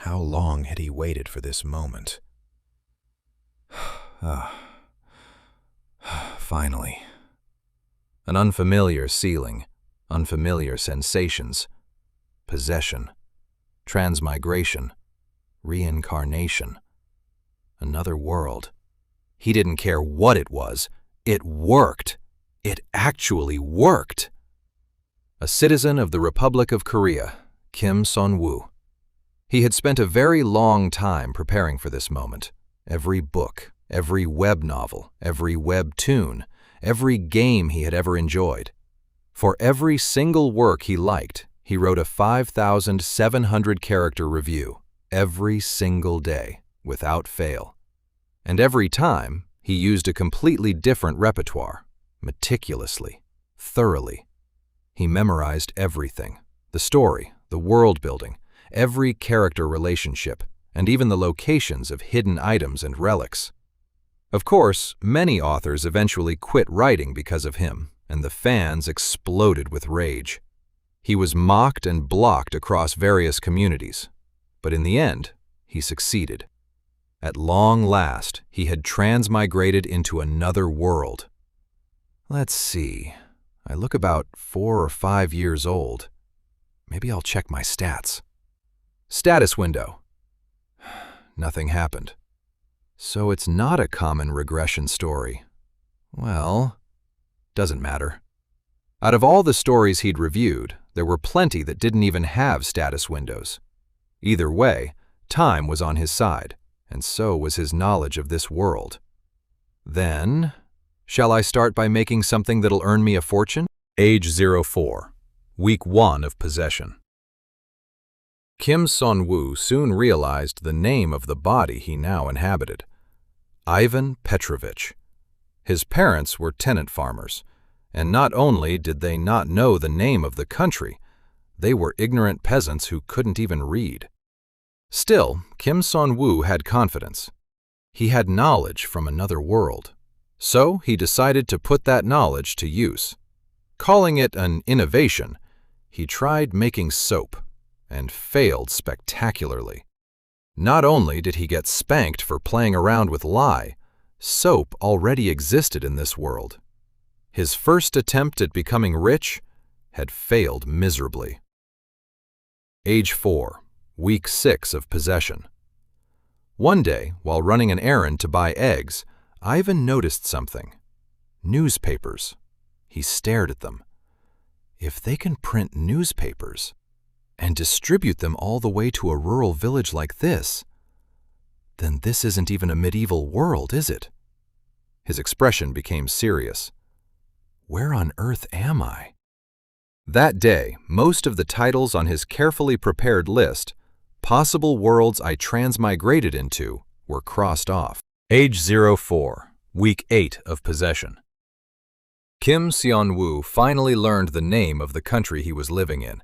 How long had he waited for this moment? Finally. An unfamiliar ceiling, unfamiliar sensations, possession, transmigration, reincarnation, another world. He didn't care what it was. It worked. It actually worked. A citizen of the Republic of Korea, Kim Seonwoo. He had spent a very long time preparing for this moment. Every book, every web novel, every webtoon, every game he had ever enjoyed. For every single work he liked, he wrote a 5,700-character review every single day, without fail. And every time, he used a completely different repertoire, meticulously, thoroughly. He memorized everything, the story, the world building, every character relationship, and even the locations of hidden items and relics. Of course, many authors eventually quit writing because of him, and the fans exploded with rage. He was mocked and blocked across various communities, but in the end, he succeeded. At long last, he had transmigrated into another world. Let's see, I look about 4 or 5 years old. Maybe I'll check my stats. Status window. Nothing happened. So it's not a common regression story. Well, doesn't matter. Out of all the stories he'd reviewed, there were plenty that didn't even have status windows. Either way, time was on his side, and so was his knowledge of this world. Then, shall I start by making something that'll earn me a fortune? Age 04, Week 1 of Possession. Kim Seonwoo soon realized the name of the body he now inhabited. Ivan Petrovich. His parents were tenant farmers, and not only did they not know the name of the country, they were ignorant peasants who couldn't even read. Still, Kim Seonwoo had confidence. He had knowledge from another world, so he decided to put that knowledge to use. Calling it an innovation, he tried making soap, and failed spectacularly. Not only did he get spanked for playing around with lye, soap already existed in this world. His first attempt at becoming rich had failed miserably. Age 4, Week 6 of Possession. One day, while running an errand to buy eggs, Ivan noticed something. Newspapers. He stared at them. If they can print newspapers and distribute them all the way to a rural village like this, then this isn't even a medieval world, is it? His expression became serious. Where on earth am I? That day, most of the titles on his carefully prepared list, Possible Worlds I Transmigrated Into, were crossed off. Age 04, Week 8 of Possession. Kim Seonwoo finally learned the name of the country he was living in,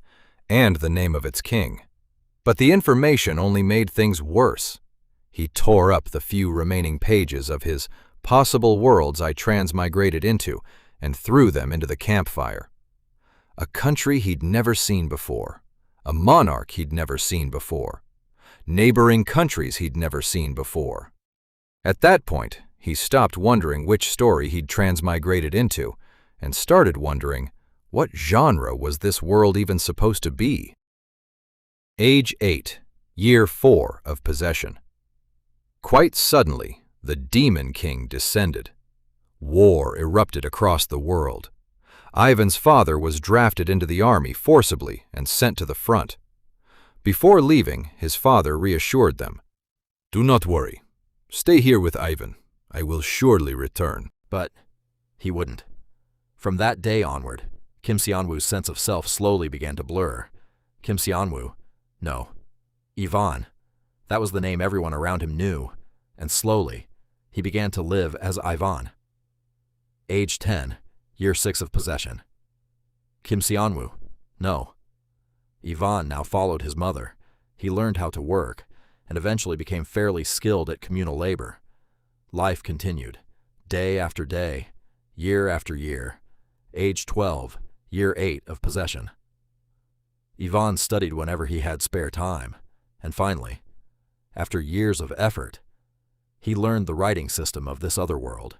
and the name of its king. But the information only made things worse. He tore up the few remaining pages of his Possible Worlds I Transmigrated Into and threw them into the campfire. A country he'd never seen before, a monarch he'd never seen before, neighboring countries he'd never seen before. At that point, he stopped wondering which story he'd transmigrated into and started wondering, what genre was this world even supposed to be? Age 8, Year 4 of Possession. Quite suddenly, the Demon King descended. War erupted across the world. Ivan's father was drafted into the army forcibly and sent to the front. Before leaving, his father reassured them. "Do not worry. Stay here with Ivan. I will surely return." But he wouldn't. From that day onward, Kim Seonwoo's sense of self slowly began to blur. Kim Seonwoo? No. Ivan. That was the name everyone around him knew. And slowly, he began to live as Ivan. Age 10, Year 6 of Possession. Kim Seonwoo? No. Ivan now followed his mother. He learned how to work, and eventually became fairly skilled at communal labor. Life continued, day after day, year after year. Age 12, Year 8 of Possession. Ivan studied whenever he had spare time, and finally, After years of effort, he learned the writing system of this other world.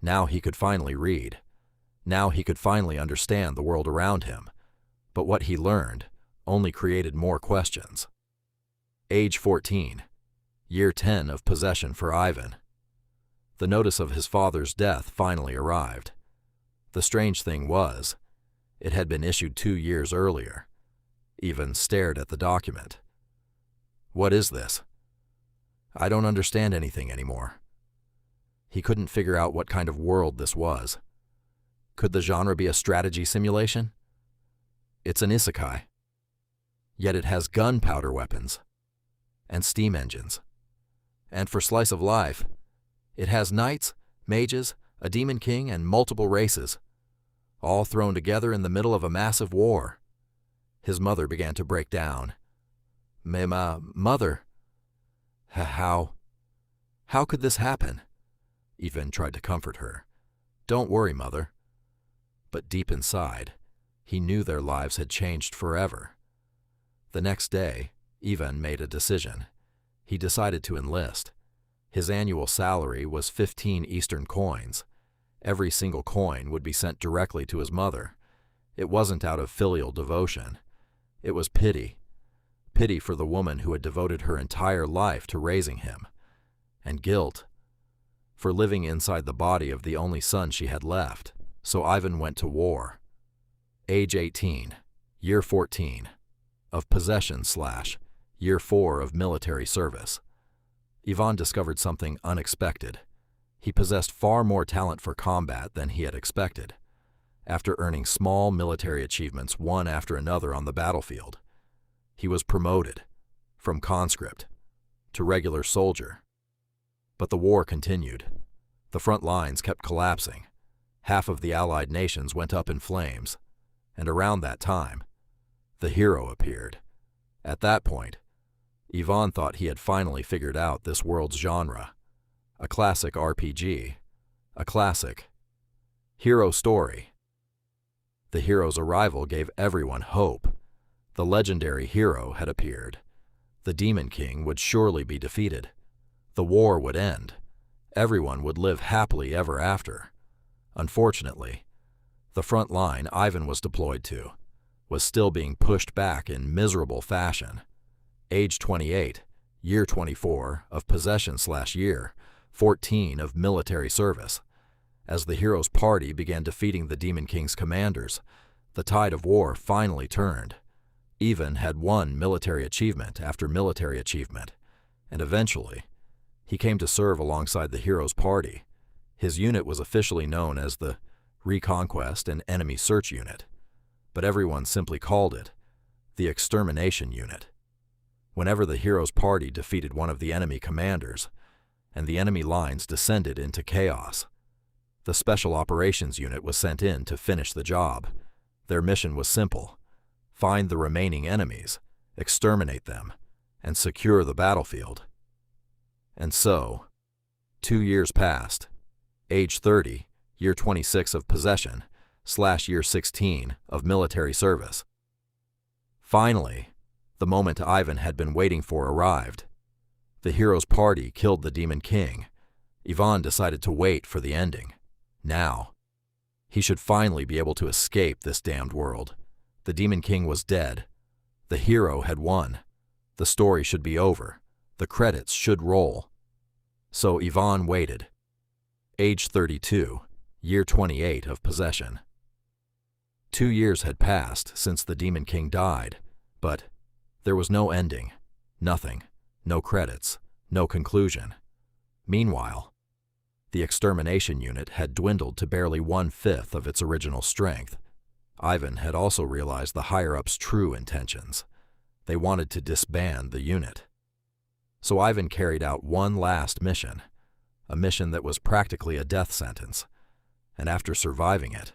Now he could finally read. Now he could finally understand the world around him. But what he learned only created more questions. Age 14, year 10 of possession for Ivan. The notice of his father's death finally arrived. The strange thing was, it had been issued 2 years earlier. Ivan stared at the document. What is this? I don't understand anything anymore. He couldn't figure out what kind of world this was. Could the genre be a strategy simulation? It's an isekai. Yet it has gunpowder weapons and steam engines. And for slice of life, it has knights, mages, a demon king, and multiple races, all thrown together in the middle of a massive war. His mother began to break down. Mother. How could this happen? Ivan tried to comfort her. Don't worry, Mother. But deep inside, he knew their lives had changed forever. The next day, Ivan made a decision. He decided to enlist. His annual salary was 15 Eastern coins. Every single coin would be sent directly to his mother. It wasn't out of filial devotion. It was pity. Pity for the woman who had devoted her entire life to raising him. And guilt for living inside the body of the only son she had left. So Ivan went to war. Age 18, year 14, of possession / year 4 of military service. Ivan discovered something unexpected. He possessed far more talent for combat than he had expected. After earning small military achievements one after another on the battlefield, he was promoted from conscript to regular soldier. But the war continued. The front lines kept collapsing. Half of the Allied nations went up in flames. And around that time, the hero appeared. At that point, Ivan thought he had finally figured out this world's genre. A classic RPG. A classic hero story. The hero's arrival gave everyone hope. The legendary hero had appeared. The Demon King would surely be defeated. The war would end. Everyone would live happily ever after. Unfortunately, the front line Ivan was deployed to was still being pushed back in miserable fashion. Age 28, year 24 of possession / year 14 of military service. As the hero's party began defeating the Demon King's commanders, the tide of war finally turned. Ivan had won military achievement after military achievement, and eventually, he came to serve alongside the hero's party. His unit was officially known as the Reconquest and Enemy Search Unit, but everyone simply called it the Extermination Unit. Whenever the hero's party defeated one of the enemy commanders, and the enemy lines descended into chaos, the Special Operations Unit was sent in to finish the job. Their mission was simple: find the remaining enemies, exterminate them, and secure the battlefield. And so, 2 years passed. Age 30, year 26 of possession / year 16 of military service. Finally, the moment Ivan had been waiting for arrived. The hero's party killed the Demon King. Ivan decided to wait for the ending. Now, he should finally be able to escape this damned world. The Demon King was dead. The hero had won. The story should be over. The credits should roll. So Ivan waited. Age 32, year 28 of possession. 2 years had passed since the Demon King died, but there was no ending, nothing, no credits, no conclusion. Meanwhile, the Extermination Unit had dwindled to barely 1/5 of its original strength. Ivan had also realized the higher-ups' true intentions. They wanted to disband the unit. So Ivan carried out one last mission, a mission that was practically a death sentence, and after surviving it,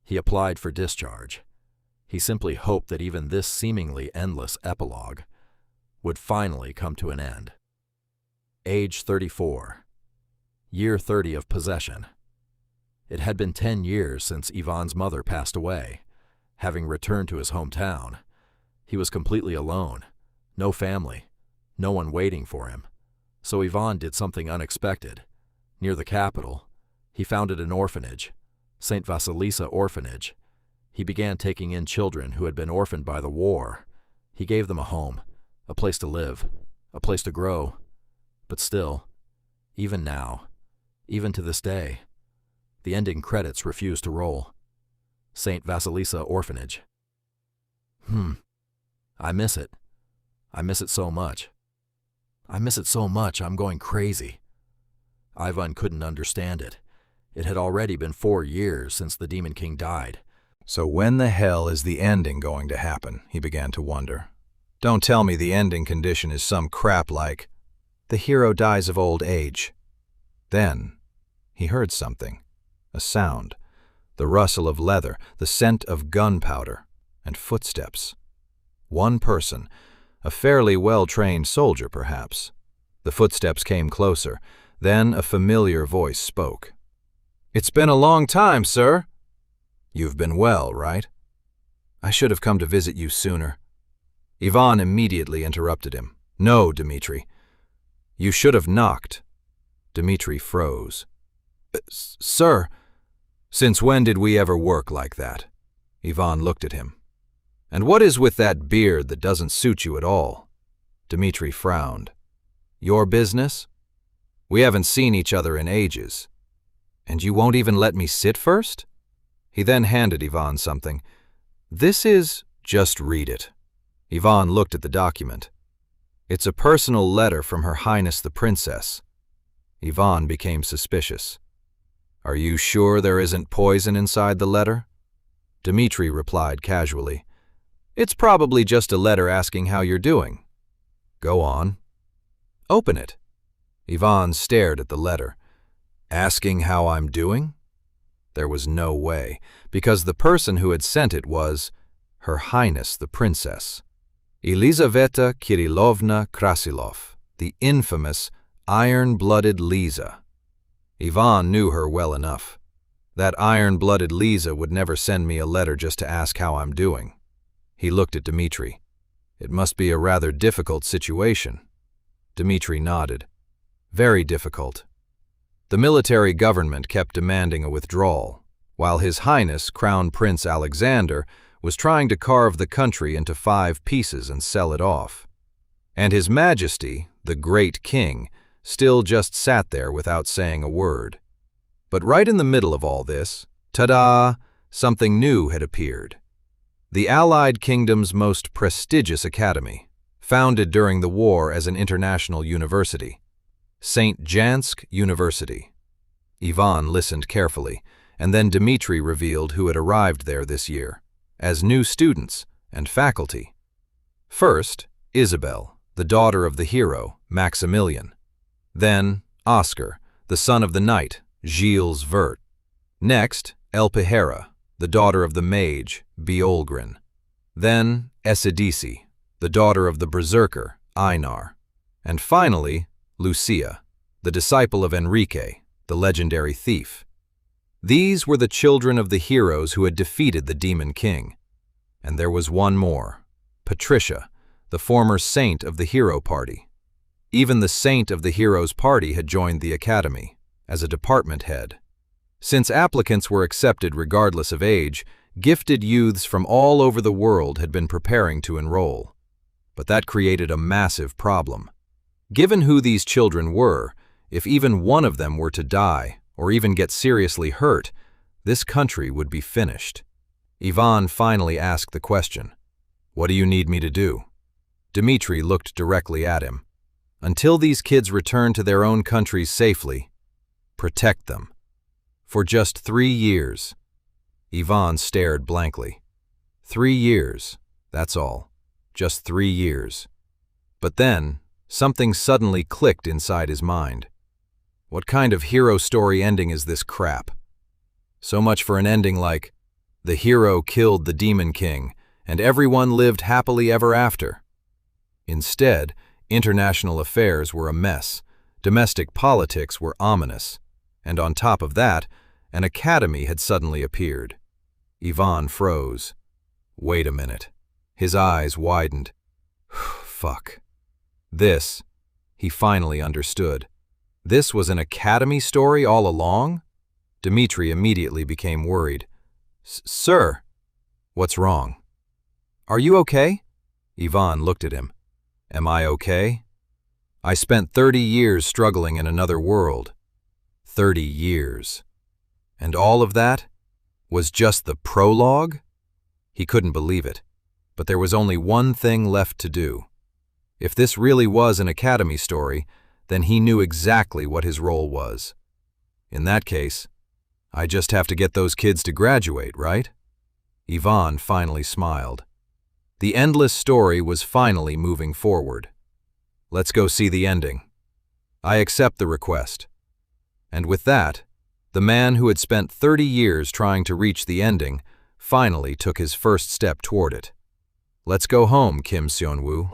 he applied for discharge. He simply hoped that even this seemingly endless epilogue would finally come to an end. Age 34, year 30 of possession. It had been 10 years since Ivan's mother passed away. Having returned to his hometown, he was completely alone, no family, no one waiting for him. So Ivan did something unexpected. Near the capital, he founded an orphanage, St. Vasilisa Orphanage. He began taking in children who had been orphaned by the war. He gave them a home, a place to live, a place to grow. But still, even now, even to this day, the ending credits refuse to roll. St. Vasilisa Orphanage. I miss it. I miss it so much. I miss it so much I'm going crazy. Ivan couldn't understand it. It had already been 4 years since the Demon King died. So when the hell is the ending going to happen? He began to wonder. Don't tell me the ending condition is some crap like, the hero dies of old age. Then he heard something, a sound, the rustle of leather, the scent of gunpowder, and footsteps. One person, a fairly well-trained soldier perhaps. The footsteps came closer. Then a familiar voice spoke. "It's been a long time, sir." "You've been well, right?" "I should have come to visit you sooner." Ivan immediately interrupted him. "No, Dmitri. You should have knocked." Dmitri froze. "Sir, since when did we ever work like that?" Ivan looked at him. "And what is with that beard that doesn't suit you at all?" Dmitri frowned. "Your business? We haven't seen each other in ages. And you won't even let me sit first?" He then handed Ivan something. "This is..." "Just read it." Ivan looked at the document. "It's a personal letter from Her Highness the Princess." Ivan became suspicious. "Are you sure there isn't poison inside the letter?" Dmitri replied casually. "It's probably just a letter asking how you're doing." "Go on." "Open it." Ivan stared at the letter. "Asking how I'm doing?" There was no way, because the person who had sent it was Her Highness the Princess. Elizaveta Kirillovna Krasilov, the infamous, iron-blooded Lisa. Ivan knew her well enough. That iron-blooded Lisa would never send me a letter just to ask how I'm doing. He looked at Dmitri. "It must be a rather difficult situation." Dmitri nodded. "Very difficult." The military government kept demanding a withdrawal, while His Highness Crown Prince Alexander was trying to carve the country into 5 pieces and sell it off. And His Majesty, the Great King, still just sat there without saying a word. But right in the middle of all this, ta-da, something new had appeared. The Allied Kingdom's most prestigious academy, founded during the war as an international university. St. Jansk University. Ivan listened carefully, and then Dmitri revealed who had arrived there this year, as new students and faculty. First, Isabel, the daughter of the hero, Maximilian. Then, Oscar, the son of the knight, Gilles Vert. Next, Elpihera, the daughter of the mage, Beolgrin. Then, Esidisi, the daughter of the berserker, Einar. And finally, Lucia, the disciple of Enrique, the legendary thief. These were the children of the heroes who had defeated the Demon King. And there was one more, Patricia, the former saint of the hero party. Even the saint of the heroes party had joined the academy, as a department head. Since applicants were accepted regardless of age, gifted youths from all over the world had been preparing to enroll. But that created a massive problem. Given who these children were, if even one of them were to die, or even get seriously hurt, this country would be finished. Ivan finally asked the question, "What do you need me to do?" Dmitri looked directly at him. "Until these kids return to their own countries safely, protect them. For just 3 years." Ivan stared blankly. 3 years, that's all. Just 3 years. But then, something suddenly clicked inside his mind. What kind of hero story ending is this crap? So much for an ending like, the hero killed the Demon King, and everyone lived happily ever after. Instead, international affairs were a mess, domestic politics were ominous, and on top of that, an academy had suddenly appeared. Ivan froze. Wait a minute. His eyes widened. Fuck. This, he finally understood. This was an academy story all along? Dmitri immediately became worried. Sir, what's wrong? Are you okay? Ivan looked at him. Am I okay? I spent 30 years struggling in another world. 30 years. And all of that was just the prologue? He couldn't believe it, but there was only one thing left to do. If this really was an academy story, then he knew exactly what his role was. In that case, I just have to get those kids to graduate, right? Ivan finally smiled. The endless story was finally moving forward. Let's go see the ending. I accept the request. And with that, the man who had spent 30 years trying to reach the ending finally took his first step toward it. Let's go home, Kim Seonwoo.